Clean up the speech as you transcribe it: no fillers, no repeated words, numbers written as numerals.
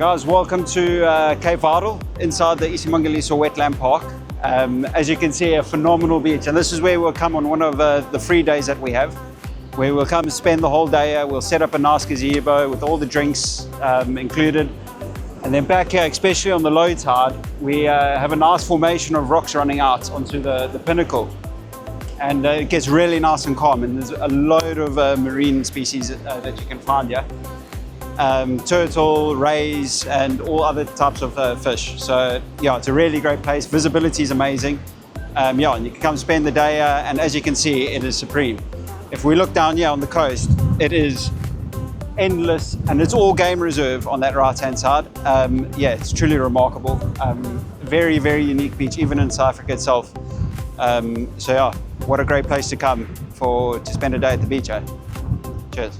Guys, welcome to Cape Vidal inside the Isimangaliso Wetland Park. As you can see, a phenomenal beach, and this is where we'll come on one of the free days that we have, where we'll come and spend the whole day. We'll set up a nice gazebo with all the drinks included. And then back here, especially on the low tide, we have a nice formation of rocks running out onto the pinnacle. And it gets really nice and calm, and there's a load of marine species that you can find here. Turtle, rays, and all other types of fish. So yeah, it's a really great place. Visibility is amazing. Yeah, and you can come spend the day and as you can see, it is supreme. If we look down here on the coast, it is endless, and it's all game reserve on that right hand side. Yeah, it's truly remarkable. Very, very unique beach, even in South Africa itself. So yeah, what a great place to come to spend a day at the beach. Cheers.